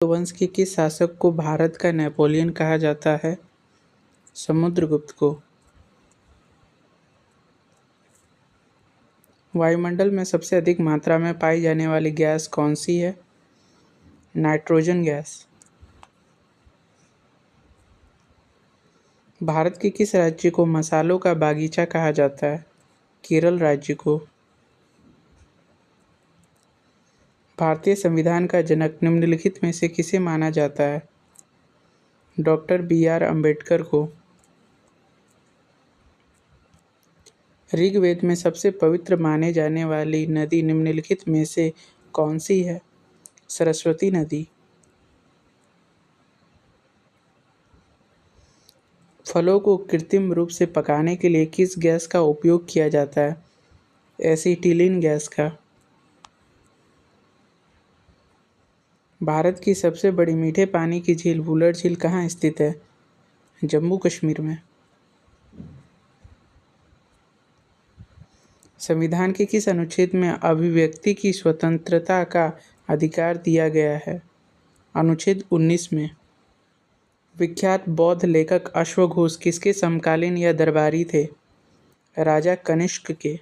वंश के किस शासक को भारत का नेपोलियन कहा जाता है? समुद्रगुप्त को। वायुमंडल में सबसे अधिक मात्रा में पाई जाने वाली गैस कौन सी है? Nitrogen gas. भारत के किस राज्य को मसालों का बागीचा कहा जाता है? केरल राज्य को। भारतीय संविधान का जनक निम्नलिखित में से किसे माना जाता है? Doctor B R. अम्बेडकर को। ऋग्वेद में सबसे पवित्र माने जाने वाली नदी निम्नलिखित में से कौन सी है? सरस्वती नदी। फलों को कृत्रिम रूप से पकाने के लिए किस गैस का उपयोग किया जाता है? एसिटिलीन गैस का। भारत की सबसे बड़ी मीठे पानी की झील वुलर झील कहाँ स्थित है? जम्मू कश्मीर में। संविधान के किस अनुच्छेद में अभिव्यक्ति की स्वतंत्रता का अधिकार दिया गया है? अनुच्छेद 19 में। विख्यात बौद्ध लेखक अश्वघोष किसके समकालीन या दरबारी थे? राजा कनिष्क के।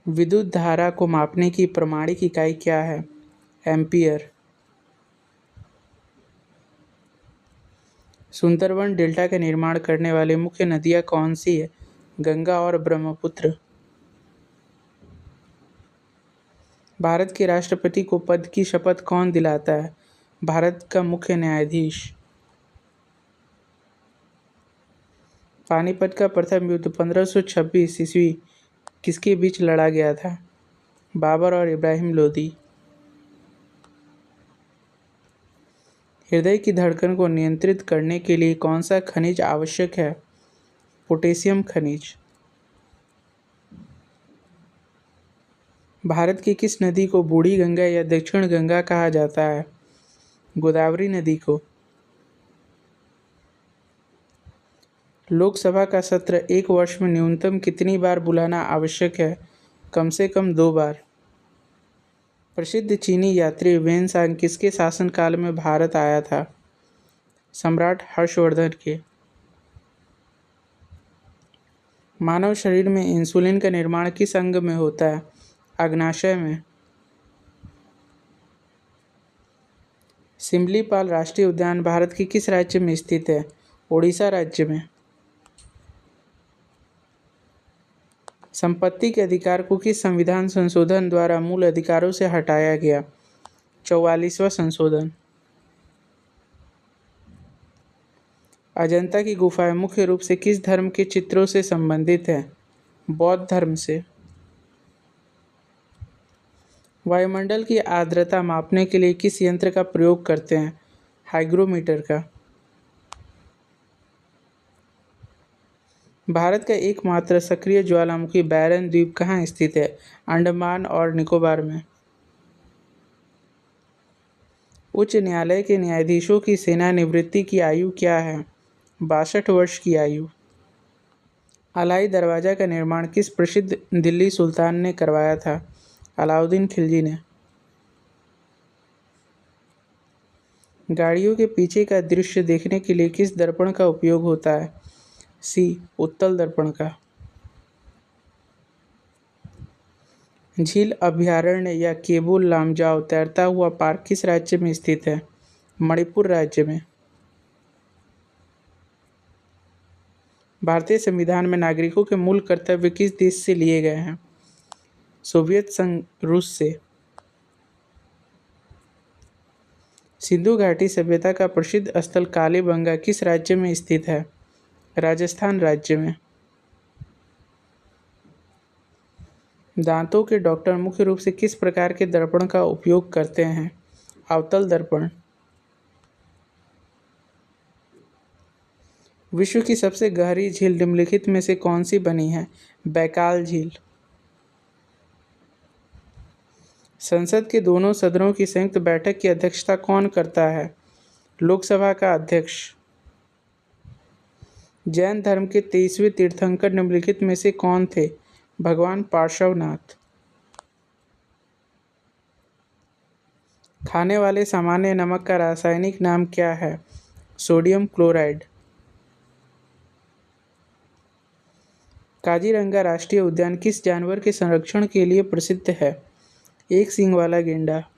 विद्युत धारा को मापने की प्रमाणिक इकाई क्या है? एम्पियर। सुंदरवन डेल्टा का निर्माण करने वाली मुख्य नदियाँ कौन सी है? गंगा और ब्रह्मपुत्र। भारत के राष्ट्रपति को पद की शपथ कौन दिलाता है? भारत का मुख्य न्यायाधीश। पानीपत का प्रथम युद्ध 1526 ईस्वी किसके बीच लड़ा गया था? बाबर और इब्राहिम लोदी। हृदय की धड़कन को नियंत्रित करने के लिए कौन सा खनिज आवश्यक है? पोटेशियम खनिज। भारत की किस नदी को बूढ़ी गंगा या दक्षिण गंगा कहा जाता है? गोदावरी नदी को। लोकसभा का सत्र एक वर्ष में न्यूनतम कितनी बार बुलाना आवश्यक है? कम से कम 2 बार। प्रसिद्ध चीनी यात्री वेनसांग किसके शासनकाल में भारत आया था? सम्राट हर्षवर्धन के। मानव शरीर में इंसुलिन का निर्माण किस अंग में होता है? अग्नाशय में। सिमलीपाल राष्ट्रीय उद्यान भारत के किस राज्य में स्थित है? ओडिशा राज्य में। संपत्ति के अधिकार को किस संविधान संशोधन द्वारा मूल अधिकारों से हटाया गया? 44वां संशोधन। अजंता की गुफाएं मुख्य रूप से किस धर्म के चित्रों से संबंधित हैं? बौद्ध धर्म से। वायुमंडल की आर्द्रता मापने के लिए किस यंत्र का प्रयोग करते हैं? हाइग्रोमीटर का। भारत का एकमात्र सक्रिय ज्वालामुखी बैरन द्वीप कहाँ स्थित है? अंडमान और निकोबार में। उच्च न्यायालय के न्यायाधीशों की सेवानिवृत्ति की आयु क्या है? 62 वर्ष की आयु। अलाई दरवाज़ा का निर्माण किस प्रसिद्ध दिल्ली सुल्तान ने करवाया था? अलाउद्दीन खिलजी ने। गाड़ियों के पीछे का दृश्य देखने के लिए किस दर्पण का उपयोग होता है? उत्तल दर्पण का। झील अभयारण्य या केबुल लामजाओ तैरता हुआ पार्क किस राज्य में स्थित है? मणिपुर राज्य में। भारतीय संविधान में नागरिकों के मूल कर्तव्य किस देश से लिए गए हैं? सोवियत संघ रूस से। सिंधु घाटी सभ्यता का प्रसिद्ध स्थल कालीबंगा किस राज्य में स्थित है? राजस्थान राज्य में। दांतों के डॉक्टर मुख्य रूप से किस प्रकार के दर्पण का उपयोग करते हैं? अवतल दर्पण। विश्व की सबसे गहरी झील निम्नलिखित में से कौन सी बनी है? बैकाल झील। संसद के दोनों सदनों की संयुक्त बैठक की अध्यक्षता कौन करता है? लोकसभा का अध्यक्ष। जैन धर्म के 23वें तीर्थंकर निम्नलिखित में से कौन थे? भगवान पार्श्वनाथ। खाने वाले सामान्य नमक का रासायनिक नाम क्या है? Sodium chloride. काजीरंगा राष्ट्रीय उद्यान किस जानवर के संरक्षण के लिए प्रसिद्ध है? एक सींग वाला गेंडा।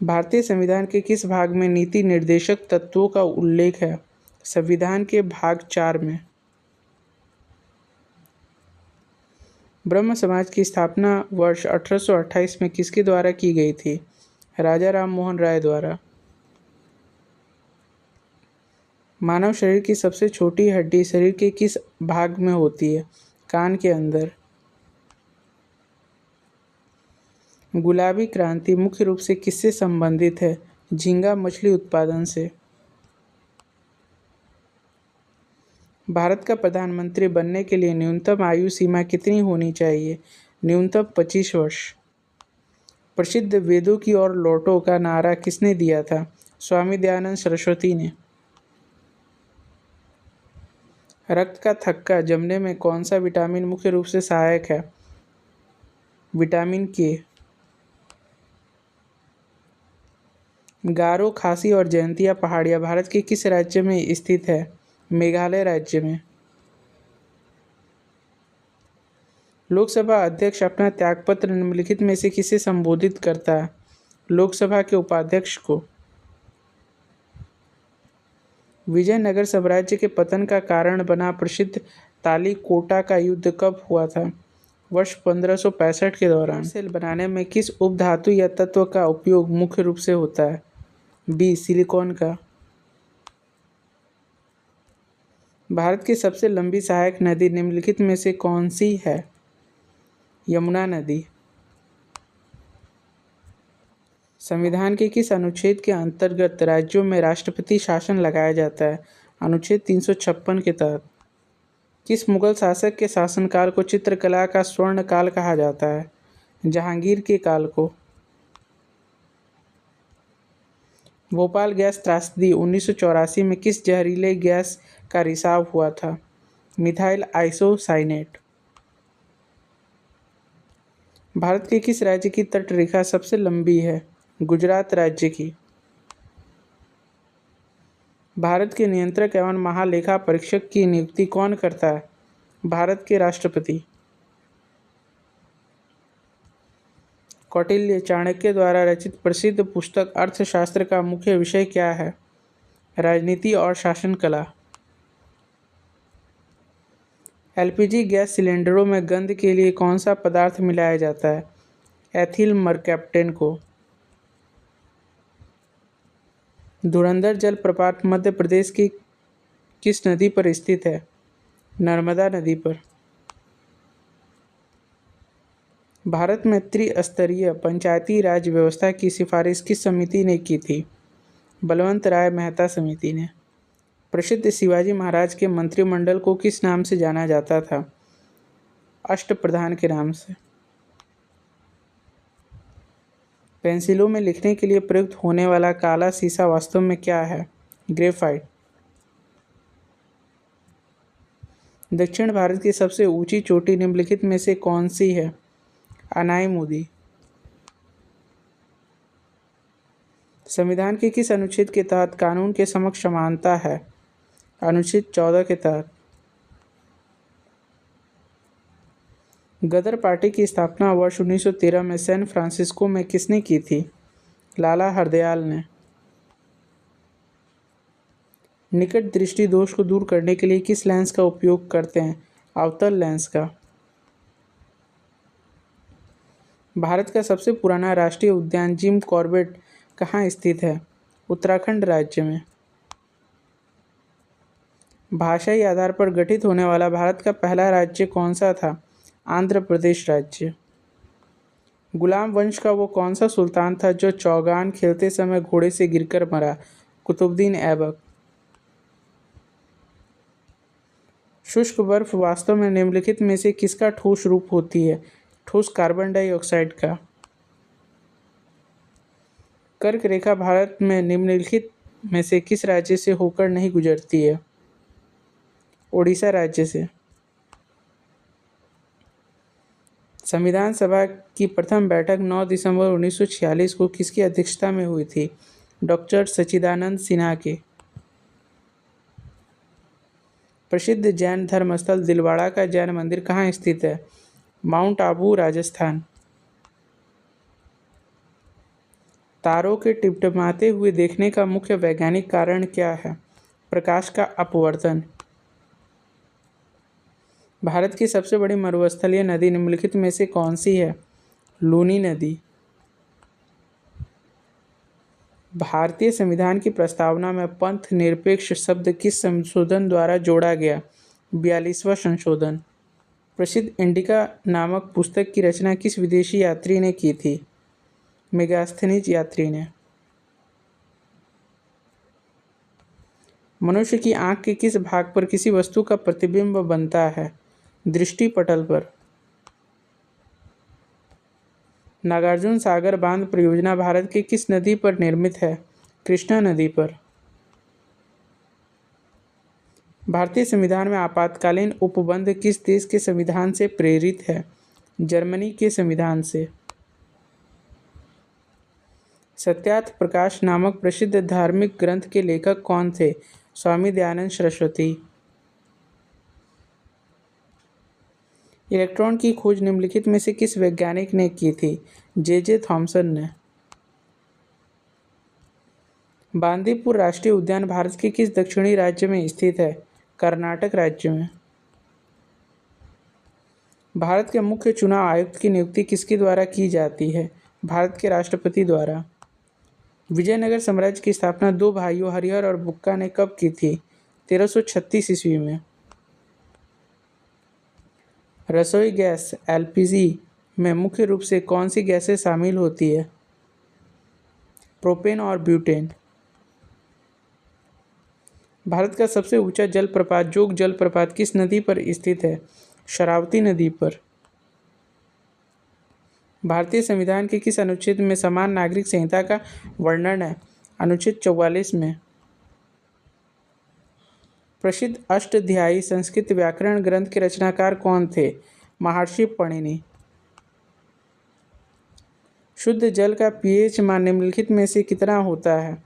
भारतीय संविधान के किस भाग में नीति निर्देशक तत्वों का उल्लेख है? संविधान के भाग 4 में। ब्रह्म समाज की स्थापना वर्ष 1828 में किसके द्वारा की गई थी? राजा राम मोहन राय द्वारा। मानव शरीर की सबसे छोटी हड्डी शरीर के किस भाग में होती है? कान के अंदर। गुलाबी क्रांति मुख्य रूप से किससे संबंधित है? झींगा मछली उत्पादन से। भारत का प्रधानमंत्री बनने के लिए न्यूनतम आयु सीमा कितनी होनी चाहिए? न्यूनतम 25 वर्ष। प्रसिद्ध वेदों की ओर लौटो का नारा किसने दिया था? स्वामी दयानंद सरस्वती ने। रक्त का थक्का जमने में कौन सा विटामिन मुख्य रूप से सहायक है? विटामिन के। गारो, खासी और जयंतिया पहाड़ियाँ भारत के किस राज्य में स्थित है? मेघालय राज्य में। लोकसभा अध्यक्ष अपना त्यागपत्र निम्नलिखित में से किसे संबोधित करता है? लोकसभा के उपाध्यक्ष को। विजयनगर साम्राज्य के पतन का कारण बना प्रसिद्ध तालीकोटा का युद्ध कब हुआ था? वर्ष 1565 के दौरान। सेल बनाने में किस उपधातु या तत्व का उपयोग मुख्य रूप से होता है? बी, सिलिकॉन का। भारत की सबसे लंबी सहायक नदी निम्नलिखित में से कौन सी है? यमुना नदी। संविधान के किस अनुच्छेद के अंतर्गत राज्यों में राष्ट्रपति शासन लगाया जाता है? अनुच्छेद 356 के तहत। किस मुगल शासक के शासनकाल को चित्रकला का स्वर्ण काल कहा जाता है? जहांगीर के काल को। भोपाल गैस त्रासदी 1984 में किस जहरीले गैस का रिसाव हुआ था? Methyl isocyanate. भारत के किस राज्य की तट रेखा सबसे लंबी है? गुजरात राज्य की। भारत के नियंत्रक एवं महालेखा परीक्षक की नियुक्ति कौन करता है? भारत के राष्ट्रपति। कौटिल्य चाणक्य द्वारा रचित प्रसिद्ध पुस्तक अर्थशास्त्र का मुख्य विषय क्या है? राजनीति और शासन कला। एलपीजी गैस सिलेंडरों में गंध के लिए कौन सा पदार्थ मिलाया जाता है? एथिल मरकैप्टेन को। धुरंधर जलप्रपात मध्य प्रदेश की किस नदी पर स्थित है? नर्मदा नदी पर। भारत में त्रिस्तरीय पंचायती राज व्यवस्था की सिफारिश किस समिति ने की थी? बलवंत राय मेहता समिति ने। प्रसिद्ध शिवाजी महाराज के मंत्रिमंडल को किस नाम से जाना जाता था? अष्टप्रधान के नाम से। पेंसिलों में लिखने के लिए प्रयुक्त होने वाला काला सीसा वास्तव में क्या है? ग्रेफाइट। दक्षिण भारत की सबसे ऊंची चोटी निम्नलिखित में से कौन सी है? अनाईमुदी। संविधान के किस अनुच्छेद के तहत कानून के समक्ष समानता है? अनुच्छेद 14 के तहत। गदर पार्टी की स्थापना वर्ष 1913 में सैन फ्रांसिस्को में किसने की थी? लाला हरदयाल ने। निकट दृष्टि दोष को दूर करने के लिए किस लेंस का उपयोग करते हैं? अवतल लेंस का। भारत का सबसे पुराना राष्ट्रीय उद्यान जिम कॉर्बेट कहाँ स्थित है? उत्तराखंड राज्य में। भाषाई आधार पर गठित होने वाला भारत का पहला राज्य कौन सा था? आंध्र प्रदेश राज्य। गुलाम वंश का वो कौन सा सुल्तान था जो चौगान खेलते समय घोड़े से गिरकर मरा? कुतुबुद्दीन ऐबक। शुष्क बर्फ वास्तव में निम्नलिखित में से किसका ठोस रूप होती है? ठोस कार्बन डाइऑक्साइड का। कर्क रेखा भारत में निम्नलिखित में से किस राज्य से होकर नहीं गुजरती है? ओडिशा राज्य से। संविधान सभा की प्रथम बैठक 9 दिसंबर 1946 को किसकी अध्यक्षता में हुई थी? डॉक्टर सच्चिदानंद सिन्हा के। प्रसिद्ध जैन धर्मस्थल दिलवाड़ा का जैन मंदिर कहाँ स्थित है? माउंट आबू, राजस्थान। तारों के टिमटिमाते हुए देखने का मुख्य वैज्ञानिक कारण क्या है? प्रकाश का अपवर्तन। भारत की सबसे बड़ी मरुस्थलीय नदी निम्नलिखित में से कौन सी है? लूनी नदी। भारतीय संविधान की प्रस्तावना में पंथ निरपेक्ष शब्द किस संशोधन द्वारा जोड़ा गया? 42वां संशोधन। प्रसिद्ध इंडिका नामक पुस्तक की रचना किस विदेशी यात्री ने की थी? मेगास्थनीज यात्री ने। मनुष्य की आंख के किस भाग पर किसी वस्तु का प्रतिबिंब बनता है? दृष्टि पटल पर। नागार्जुन सागर बांध परियोजना भारत के किस नदी पर निर्मित है? कृष्णा नदी पर। भारतीय संविधान में आपातकालीन उपबंध किस देश के संविधान से प्रेरित है? जर्मनी के संविधान से। सत्यार्थ प्रकाश नामक प्रसिद्ध धार्मिक ग्रंथ के लेखक कौन थे? स्वामी दयानंद सरस्वती। इलेक्ट्रॉन की खोज निम्नलिखित में से किस वैज्ञानिक ने की थी? जे थॉमसन ने। बांदीपुर राष्ट्रीय उद्यान भारत के किस दक्षिणी राज्य में स्थित है? कर्नाटक राज्य में। भारत के मुख्य चुनाव आयुक्त की नियुक्ति किसके द्वारा की जाती है? भारत के राष्ट्रपति द्वारा। विजयनगर साम्राज्य की स्थापना दो भाइयों हरिहर और बुक्का ने कब की थी? 1336 ईस्वी में। रसोई गैस एलपीजी में मुख्य रूप से कौन सी गैसें शामिल होती है? प्रोपेन और ब्यूटेन। भारत का सबसे ऊंचा जलप्रपात जोग जलप्रपात किस नदी पर स्थित है? शरावती नदी पर। भारतीय संविधान के किस अनुच्छेद में समान नागरिक संहिता का वर्णन है? अनुच्छेद 44 में। प्रसिद्ध अष्टाध्यायी संस्कृत व्याकरण ग्रंथ के रचनाकार कौन थे? महर्षि पणिनि। शुद्ध जल का पीएच मान निम्नलिखित में से कितना होता है?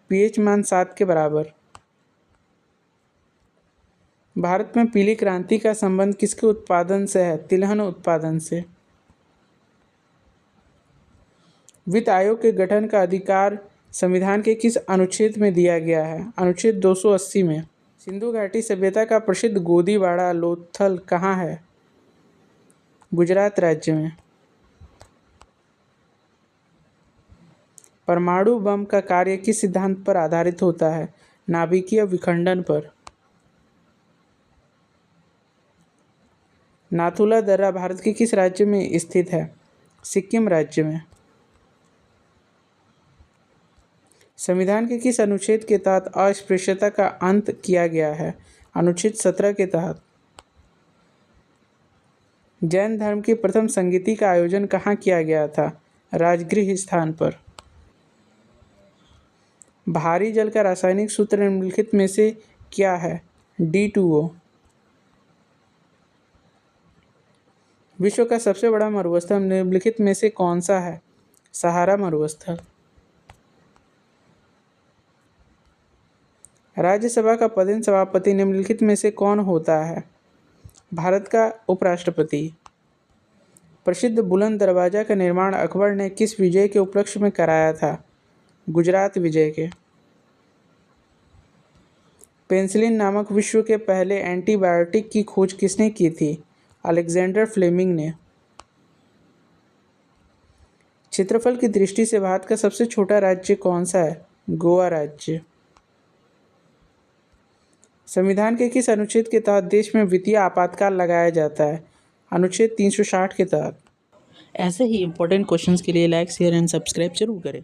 पीएच मान 7 के बराबर। भारत में पीली क्रांति का संबंध किसके उत्पादन से है? तिलहन उत्पादन से। वित्त आयोग के गठन का अधिकार संविधान के किस अनुच्छेद में दिया गया है? अनुच्छेद 280 में। सिंधु घाटी सभ्यता का प्रसिद्ध गोदीवाड़ा लोथल कहाँ है? गुजरात राज्य में। परमाणु बम का कार्य किस सिद्धांत पर आधारित होता है? नाभिकीय विखंडन पर। नाथुला दर्रा भारत के किस राज्य में स्थित है? सिक्किम राज्य में। संविधान के किस अनुच्छेद के तहत अस्पृश्यता का अंत किया गया है? अनुच्छेद 17 के तहत। जैन धर्म की प्रथम संगीति का आयोजन कहाँ किया गया था? राजगृह स्थान पर। भारी जल का रासायनिक सूत्र निम्नलिखित में से क्या है? D2O। विश्व का सबसे बड़ा मरुस्थल निम्नलिखित में से कौन सा है? सहारा मरुस्थल। राज्यसभा का पदेन सभापति निम्नलिखित में से कौन होता है? भारत का उपराष्ट्रपति। प्रसिद्ध बुलंद दरवाजा का निर्माण अकबर ने किस विजय के उपलक्ष्य में कराया था? गुजरात विजय के। पेनिसिलिन नामक विश्व के पहले एंटीबायोटिक की खोज किसने की थी? अलेक्जेंडर फ्लेमिंग ने। क्षेत्रफल की दृष्टि से भारत का सबसे छोटा राज्य कौन सा है? गोवा राज्य। संविधान के किस अनुच्छेद के तहत देश में वित्तीय आपातकाल लगाया जाता है? अनुच्छेद 360 के तहत। ऐसे ही इंपॉर्टेंट क्वेश्चंस के लिए लाइक, शेयर एंड सब्सक्राइब जरूर करें।